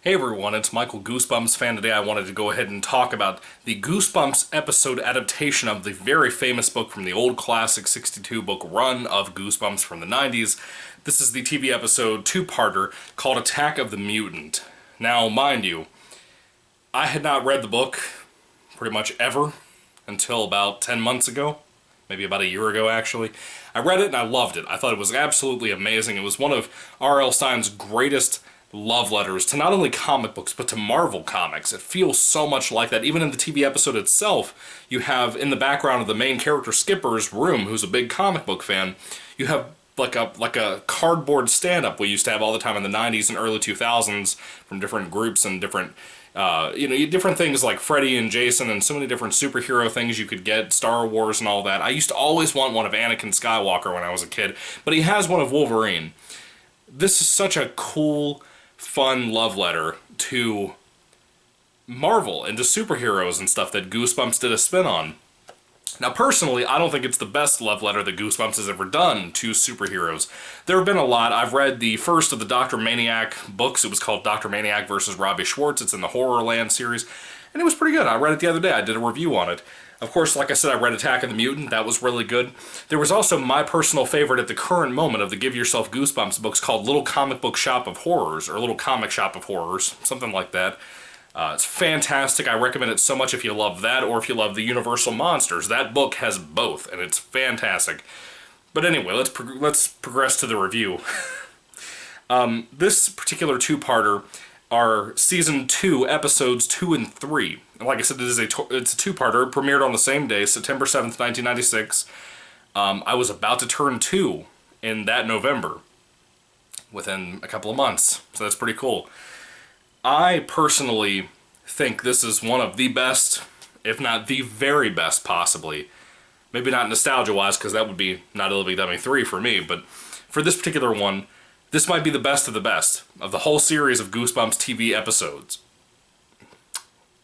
Hey everyone, it's Michael GoosebumpsFan. Today I wanted to go ahead and talk about the Goosebumps episode adaptation of the very famous book from the old classic 62 book run of Goosebumps from the 90s. This is the TV episode two-parter called Attack of the Mutant. Now, mind you, I had not read the book pretty much ever until about 10 months ago. Maybe about a year ago, actually. I read it and I loved it. I thought it was absolutely amazing. It was one of R.L. Stine's greatest love letters to not only comic books, but to Marvel Comics. It feels so much like that. Even in the TV episode itself, you have in the background of the main character Skipper's room, who's a big comic book fan, you have like a cardboard stand-up we used to have all the time in the 90s and early 2000s from different groups and different different things like Freddy and Jason and so many different superhero things you could get, Star Wars and all that. I used to always want one of Anakin Skywalker when I was a kid, but he has one of Wolverine. This is such a cool, fun love letter to Marvel and to superheroes and stuff that Goosebumps did a spin on. Now, personally, I don't think it's the best love letter that Goosebumps has ever done to superheroes. There have been a lot. I've read the first of the Dr. Maniac books. It was called Dr. Maniac versus Robbie Schwartz. It's in the Horrorland series, and it was pretty good. I read it the other day. I did a review on it. Of course, like I said, I read Attack of the Mutant. That was really good. There was also my personal favorite at the current moment of the Give Yourself Goosebumps books called Little Comic Book Shop of Horrors, or Little Comic Shop of Horrors, something like that. It's fantastic. I recommend it so much if you love that or if you love the Universal Monsters. That book has both, and it's fantastic. But anyway, let's progress to the review. This particular two-parter are Season 2, Episodes 2 and 3. And like I said, it's a two-parter. It premiered on the same day, September 7th, 1996. I was about to turn 2 in that November, within a couple of months. So that's pretty cool. I personally think this is one of the best, if not the very best possibly. Maybe not nostalgia-wise, because that would be not a Living Dummy 3 for me, but for this particular one, this might be the best of the whole series of Goosebumps TV episodes.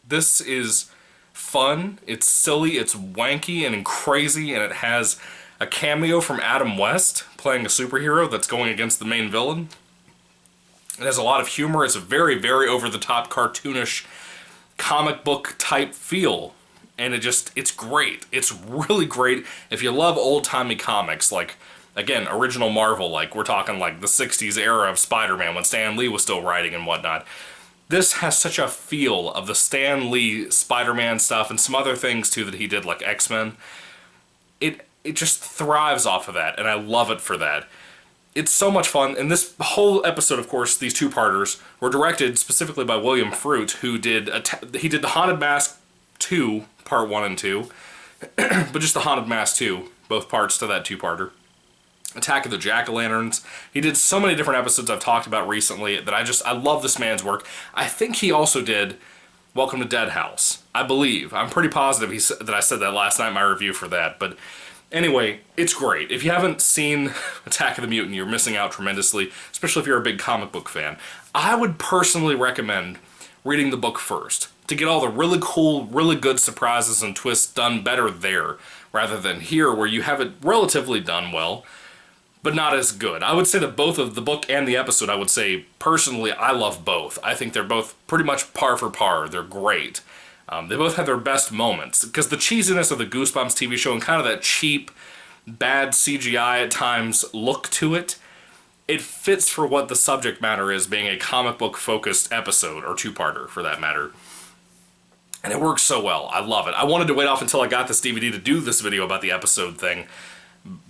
This is fun, it's silly, it's wanky and crazy, and it has a cameo from Adam West playing a superhero that's going against the main villain. It has a lot of humor. It's a very, very over-the-top, cartoonish, comic book type feel. And it's great. It's really great if you love old-timey comics, like, again, original Marvel, like, we're talking like the 60s era of Spider-Man when Stan Lee was still writing and whatnot. This has such a feel of the Stan Lee Spider-Man stuff and some other things, too, that he did, like X-Men. It just thrives off of that, and I love it for that. It's so much fun, and this whole episode, of course, these two-parters, were directed specifically by William Fruit, who did The Haunted Mask 2, Part 1 and 2, but just The Haunted Mask 2, both parts to that two-parter. Attack of the Jack-O-Lanterns. He did so many different episodes I've talked about recently that I love this man's work. I think he also did Welcome to Dead House, I believe. I'm pretty positive that I said that last night in my review for that, but anyway, it's great. If you haven't seen Attack of the Mutant, you're missing out tremendously, especially if you're a big comic book fan. I would personally recommend reading the book first, to get all the really cool, really good surprises and twists done better there, rather than here, where you have it relatively done well, but not as good. I would say that both of the book and the episode, I would say, personally, I love both. I think they're both pretty much par for par. They're great. They both have their best moments, because the cheesiness of the Goosebumps TV show and kind of that cheap, bad CGI at times look to it, it fits for what the subject matter is, being a comic book focused episode, or two-parter for that matter. And it works so well. I love it. I wanted to wait off until I got this DVD to do this video about the episode thing,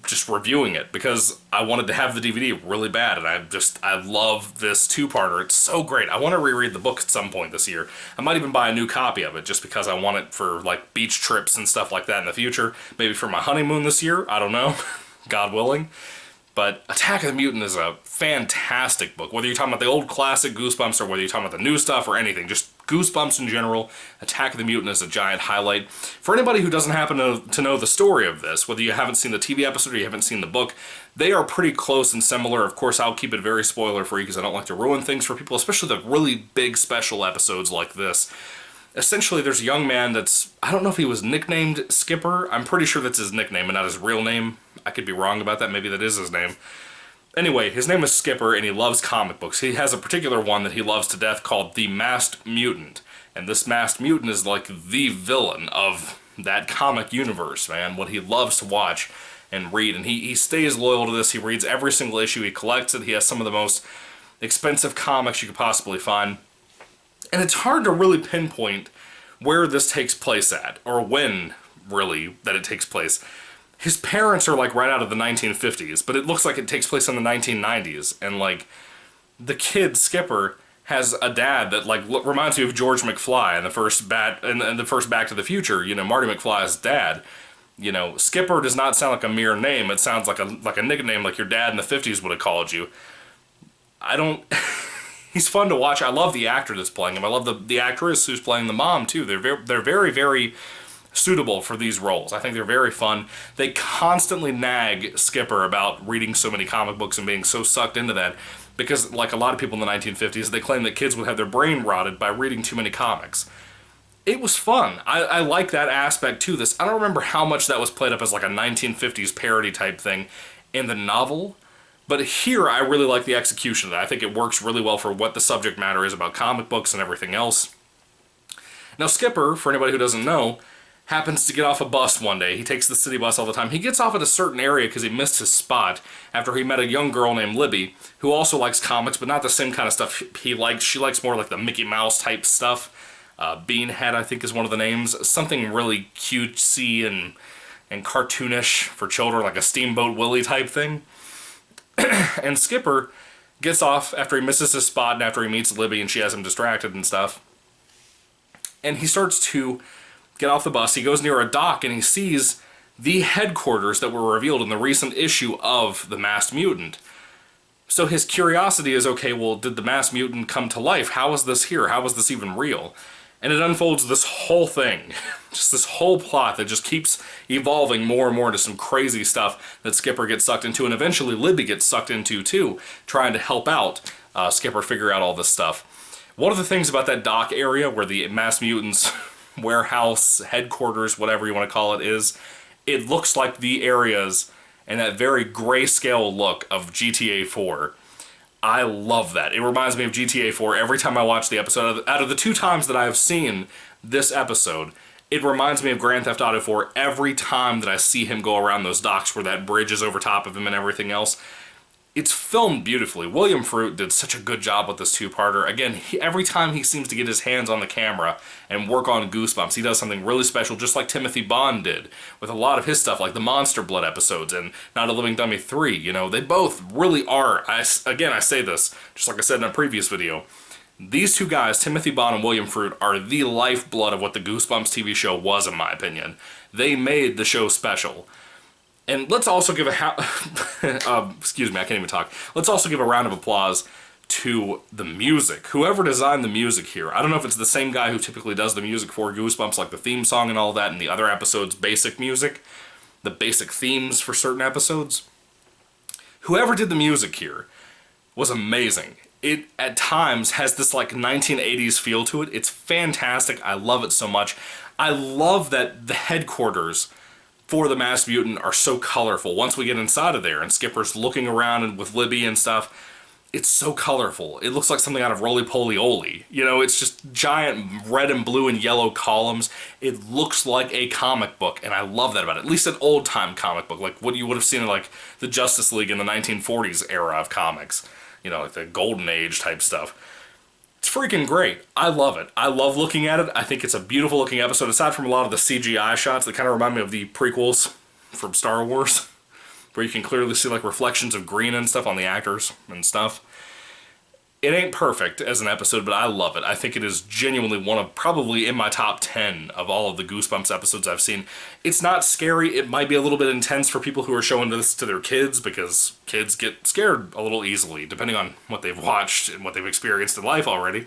just reviewing it, because I wanted to have the DVD really bad, and I love this two-parter. It's so great. I want to reread the book at some point this year. I might even buy a new copy of it, just because I want it for, like, beach trips and stuff like that in the future. Maybe for my honeymoon this year. I don't know. God willing. But Attack of the Mutant is a fantastic book. Whether you're talking about the old classic Goosebumps or whether you're talking about the new stuff or anything, just Goosebumps in general, Attack of the Mutant is a giant highlight. For anybody who doesn't happen to know the story of this, whether you haven't seen the TV episode or you haven't seen the book, they are pretty close and similar. Of course, I'll keep it very spoiler-free because I don't like to ruin things for people, especially the really big special episodes like this. Essentially, there's a young man that's, I don't know if he was nicknamed Skipper. I'm pretty sure that's his nickname and not his real name. I could be wrong about that. Maybe that is his name. Anyway, his name is Skipper, and he loves comic books. He has a particular one that he loves to death called The Masked Mutant. And this Masked Mutant is like the villain of that comic universe, man. What he loves to watch and read. And he stays loyal to this. He reads every single issue. He collects it. He has some of the most expensive comics you could possibly find. And it's hard to really pinpoint where this takes place at, or when, really, that it takes place. His parents are, like, right out of the 1950s, but it looks like it takes place in the 1990s, and, like, the kid, Skipper, has a dad that, like, reminds me of George McFly in the first Back to the Future, you know, Marty McFly's dad. You know, Skipper does not sound like a mere name, it sounds like a nickname like your dad in the 50s would have called you. I don't... He's fun to watch. I love the actor that's playing him. I love the actress who's playing the mom, too. They're very, very suitable for these roles. I think they're very fun. They constantly nag Skipper about reading so many comic books and being so sucked into that because, like a lot of people in the 1950s, they claim that kids would have their brain rotted by reading too many comics. It was fun. I like that aspect to this. I don't remember how much that was played up as like a 1950s parody type thing in the novel, but here I really like the execution of that. I think it works really well for what the subject matter is about comic books and everything else. Now Skipper, for anybody who doesn't know, happens to get off a bus one day. He takes the city bus all the time. He gets off at a certain area because he missed his spot after he met a young girl named Libby, who also likes comics, but not the same kind of stuff he likes. She likes more like the Mickey Mouse type stuff. Beanhead, I think, is one of the names. Something really cutesy and cartoonish for children, like a Steamboat Willie type thing. And Skipper gets off after he misses his spot and after he meets Libby and she has him distracted and stuff. And he starts to get off the bus. He goes near a dock and he sees the headquarters that were revealed in the recent issue of The Masked Mutant. So his curiosity is, okay, well, did the Masked Mutant come to life? How is this here? How is this even real? And it unfolds this whole thing, just this whole plot that just keeps evolving more and more into some crazy stuff that Skipper gets sucked into, and eventually Libby gets sucked into too, trying to help out Skipper figure out all this stuff. One of the things about that dock area where the Masked Mutants warehouse, headquarters, whatever you want to call it is, it looks like the areas and that very grayscale look of GTA 4. I love that. It reminds me of GTA 4 every time I watch the episode. Out of the 2 times that I have seen this episode, it reminds me of Grand Theft Auto 4 every time that I see him go around those docks where that bridge is over top of him and everything else. It's filmed beautifully. William Fruit did such a good job with this two-parter. Again, every time he seems to get his hands on the camera and work on Goosebumps, he does something really special, just like Timothy Bond did with a lot of his stuff, like the Monster Blood episodes and Not a Living Dummy 3. You know, they both really are, again, I say this, just like I said in a previous video, these two guys, Timothy Bond and William Fruit, are the lifeblood of what the Goosebumps TV show was, in my opinion. They made the show special. And let's also give excuse me, I can't even talk. Let's also give a round of applause to the music. Whoever designed the music here, I don't know if it's the same guy who typically does the music for Goosebumps, like the theme song and all that, and the other episodes' basic music, the basic themes for certain episodes. Whoever did the music here was amazing. It, at times, has this, like, 1980s feel to it. It's fantastic. I love it so much. I love that the headquarters for the Masked Mutant are so colorful. Once we get inside of there and Skipper's looking around and with Libby and stuff, it's so colorful. It looks like something out of Roly Poly Oly. You know, it's just giant red and blue and yellow columns. It looks like a comic book, and I love that about it. At least an old-time comic book, like what you would have seen in like the Justice League in the 1940s era of comics. You know, like the Golden Age type stuff. It's freaking great. I love it. I love looking at it. I think it's a beautiful looking episode, aside from a lot of the CGI shots that kind of remind me of the prequels from Star Wars, where you can clearly see like reflections of green and stuff on the actors and stuff. It ain't perfect as an episode, but I love it. I think it is genuinely one of, probably in my top 10 of all of the Goosebumps episodes I've seen. It's not scary. It might be a little bit intense for people who are showing this to their kids, because kids get scared a little easily, depending on what they've watched and what they've experienced in life already.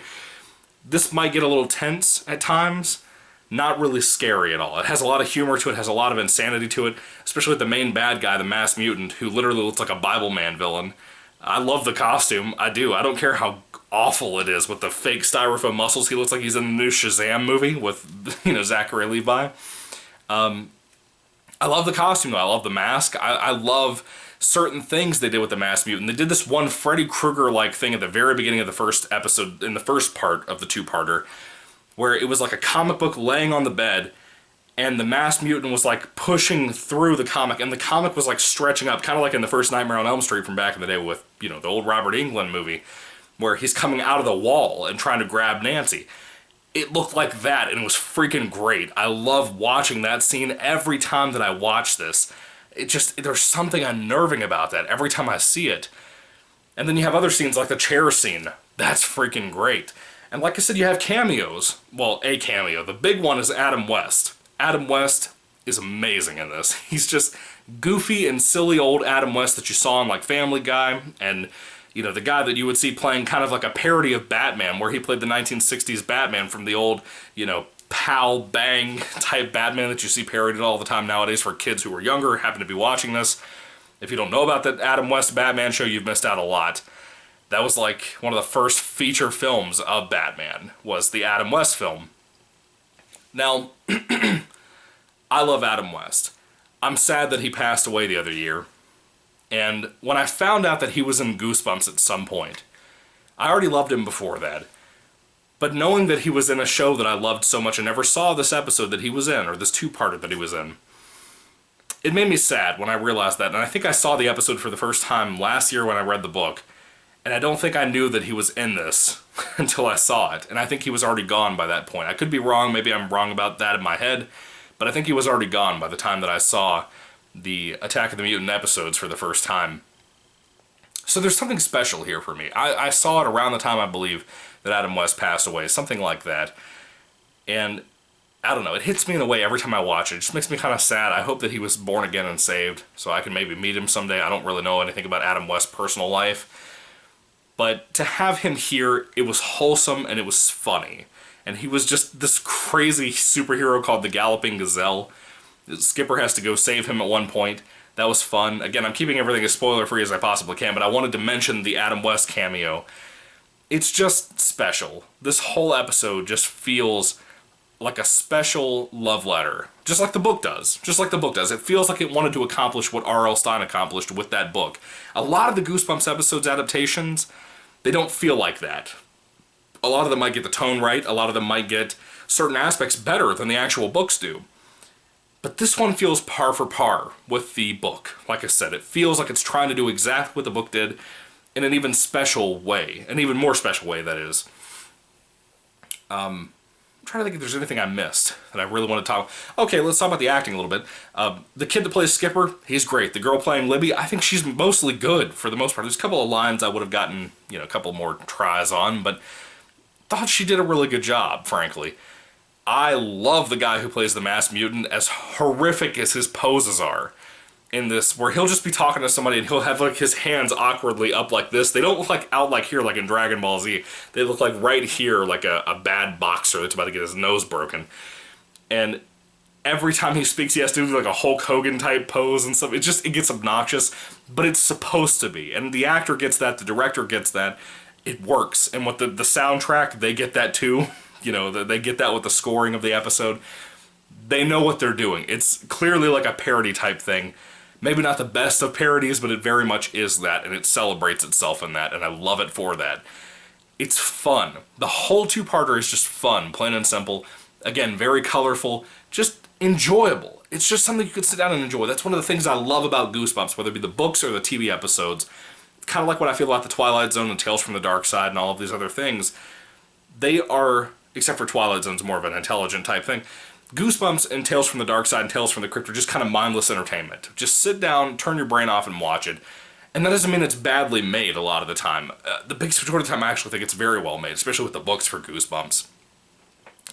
This might get a little tense at times. Not really scary at all. It has a lot of humor to it, has a lot of insanity to it, especially with the main bad guy, the Masked Mutant, who literally looks like a Bible Man villain. I love the costume. I do. I don't care how awful it is with the fake styrofoam muscles. He looks like he's in the new Shazam movie with, you know, Zachary Levi. I love the costume, though. I love the mask. I love certain things they did with the Masked Mutant. They did this one Freddy Krueger-like thing at the very beginning of the first episode, in the first part of the two-parter, where it was like a comic book laying on the bed, and the Masked Mutant was like pushing through the comic, and the comic was like stretching up, kind of like in the first Nightmare on Elm Street from back in the day with, you know, the old Robert Englund movie, where he's coming out of the wall and trying to grab Nancy. It looked like that, and it was freaking great. I love watching that scene every time that I watch this. It just, there's something unnerving about that every time I see it. And then you have other scenes like the chair scene. That's freaking great. And like I said, you have cameos. Well, a cameo. The big one is Adam West. Adam West is amazing in this. He's just goofy and silly old Adam West that you saw in like Family Guy, and you know, the guy that you would see playing kind of like a parody of Batman, where he played the 1960s Batman from the old, you know, pow bang type Batman that you see parodied all the time nowadays for kids who are younger who happen to be watching this. If you don't know about that Adam West Batman show, you've missed out a lot. That was like one of the first feature films of Batman, was the Adam West film. Now, I love Adam West. I'm sad that he passed away the other year. And when I found out that he was in Goosebumps at some point, I already loved him before that. But knowing that he was in a show that I loved so much and never saw this episode that he was in, or this two-parter that he was in, it made me sad when I realized that. And I think I saw the episode for the first time last year when I read the book. And I don't think I knew that he was in this until I saw it. And I think he was already gone by that point. I could be wrong, maybe I'm wrong about that in my head, but I think he was already gone by the time that I saw the Attack of the Mutant episodes for the first time. So there's something special here for me. I saw it around the time, I believe, that Adam West passed away, something like that. And I don't know, it hits me in a way every time I watch it. It just makes me kind of sad. I hope that he was born again and saved, so I can maybe meet him someday. I don't really know anything about Adam West's personal life. But to have him here, it was wholesome and it was funny. And he was just this crazy superhero called the Galloping Gazelle. Skipper has to go save him at one point. That was fun. Again, I'm keeping everything as spoiler-free as I possibly can, but I wanted to mention the Adam West cameo. It's just special. This whole episode just feels like a special love letter. Just like the book does. Just like the book does. It feels like it wanted to accomplish what R.L. Stine accomplished with that book. A lot of the Goosebumps episodes adaptations, they don't feel like that. A lot of them might get the tone right. A lot of them might get certain aspects better than the actual books do. But this one feels par for par with the book. Like I said, it feels like it's trying to do exactly what the book did in an even special way. An even more special way, that is. I'm trying to think if there's anything I missed that I really want to talk about. Okay, let's talk about the acting a little bit. The kid that plays Skipper, he's great. The girl playing Libby, I think she's mostly good for the most part. There's a couple of lines I would have gotten, you know, a couple more tries on, but thought she did a really good job, frankly. I love the guy who plays the Masked Mutant, as horrific as his poses are in this, where he'll just be talking to somebody and he'll have like his hands awkwardly up like this. They don't look like out like here, like in Dragon Ball Z. They look like right here, like a bad boxer that's about to get his nose broken. And every time he speaks, he has to do like a Hulk Hogan type pose and stuff. It gets obnoxious, but it's supposed to be. And the actor gets that, the director gets that. It works. And with the soundtrack, they get that too. You know, they get that with the scoring of the episode. They know what they're doing. It's clearly like a parody type thing. Maybe not the best of parodies, but it very much is that, and it celebrates itself in that, and I love it for that. It's fun. The whole two-parter is just fun, plain and simple. Again, very colorful, just enjoyable. It's just something you could sit down and enjoy. That's one of the things I love about Goosebumps, whether it be the books or the TV episodes. It's kind of like what I feel about the Twilight Zone and Tales from the Dark Side and all of these other things. They are, except for Twilight Zone's more of an intelligent type thing, Goosebumps and Tales from the Dark Side and Tales from the Crypt are just kind of mindless entertainment. Just sit down, turn your brain off, and watch it. And that doesn't mean it's badly made a lot of the time. The big majority of the time, I actually think it's very well made, especially with the books for Goosebumps.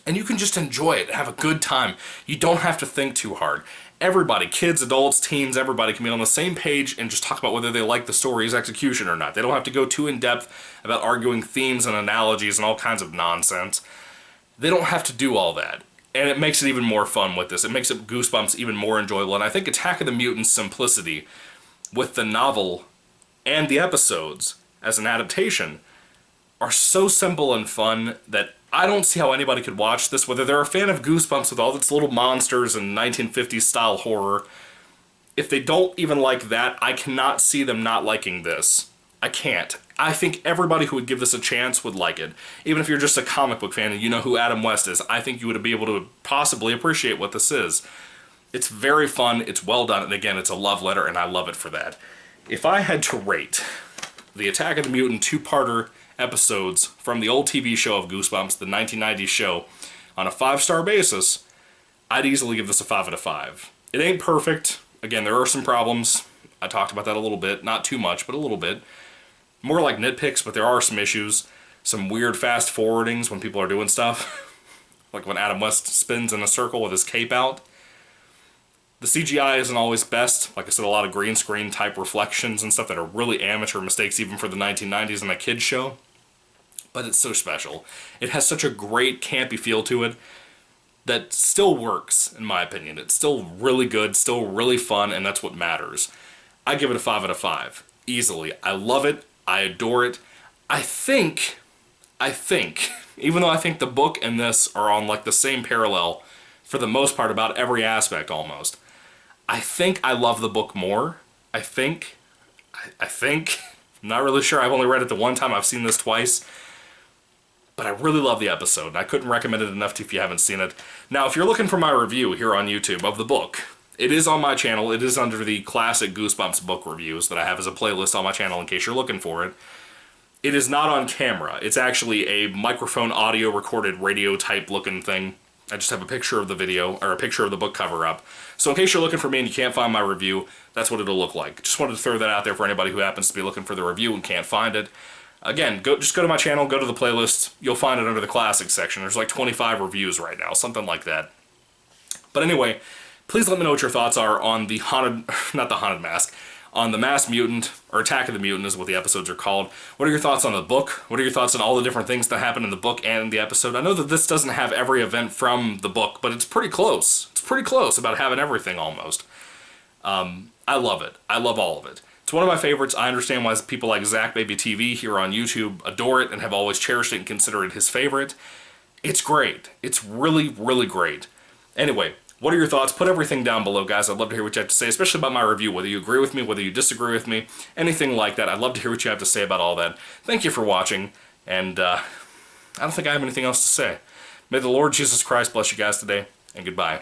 And you can just enjoy it, have a good time. You don't have to think too hard. Everybody, kids, adults, teens, everybody can be on the same page and just talk about whether they like the story's execution or not. They don't have to go too in-depth about arguing themes and analogies and all kinds of nonsense. They don't have to do all that. And it makes it even more fun with this. It makes it Goosebumps even more enjoyable. And I think Attack of the Mutant's simplicity with the novel and the episodes as an adaptation are so simple and fun that I don't see how anybody could watch this, whether they're a fan of Goosebumps with all its little monsters and 1950s style horror. if they don't even like that, I cannot see them not liking this. I can't. I think everybody who would give this a chance would like it. Even if you're just a comic book fan and you know who Adam West is, I think you would be able to possibly appreciate what this is. It's very fun, it's well done, and again, it's a love letter, and I love it for that. If I had to rate the Attack of the Mutant two-parter episodes from the old TV show of Goosebumps, the 1990s show, on a 5-star basis, I'd easily give this a 5 out of 5. It ain't perfect. Again, there are some problems. I talked about that a little bit. Not too much, but a little bit. More like nitpicks, but there are some issues. Some weird fast forwardings when people are doing stuff. Like when Adam West spins in a circle with his cape out. The CGI isn't always best. Like I said, a lot of green screen type reflections and stuff that are really amateur mistakes even for the 1990s and a kid's show. But it's so special. It has such a great campy feel to it that still works, in my opinion. It's still really good, still really fun, and that's what matters. I give it a 5 out of 5. Easily. I love it. I adore it. I think, even though I think the book and this are on like the same parallel for the most part about every aspect almost, I think I love the book more. I think. I'm not really sure. I've only read it the one time. I've seen this twice. But I really love the episode, and I couldn't recommend it enough to you if you haven't seen it. Now, if you're looking for my review here on YouTube of the book, it is on my channel. It is under the classic Goosebumps book reviews that I have as a playlist on my channel in case you're looking for it. It is not on camera. It's actually a microphone audio recorded radio type looking thing. I just have a picture of the video, or a picture of the book cover up. So in case you're looking for me and you can't find my review, that's what it'll look like. Just wanted to throw that out there for anybody who happens to be looking for the review and can't find it. Again, just go to my channel, go to the playlist. You'll find it under the classics section. There's like 25 reviews right now, something like that. But anyway, please let me know what your thoughts are on the Haunted, not the Haunted Mask, on the Masked Mutant, or Attack of the Mutant is what the episodes are called. What are your thoughts on the book? What are your thoughts on all the different things that happen in the book and in the episode? I know that this doesn't have every event from the book, but it's pretty close. It's pretty close about having everything almost. I love it. I love all of it. It's one of my favorites. I understand why people like Zach Baby TV here on YouTube adore it and have always cherished it and consider it his favorite. It's great. It's really, really great. Anyway, what are your thoughts? Put everything down below, guys. I'd love to hear what you have to say, especially about my review, whether you agree with me, whether you disagree with me, anything like that. I'd love to hear what you have to say about all that. Thank you for watching, and I don't think I have anything else to say. May the Lord Jesus Christ bless you guys today, and goodbye.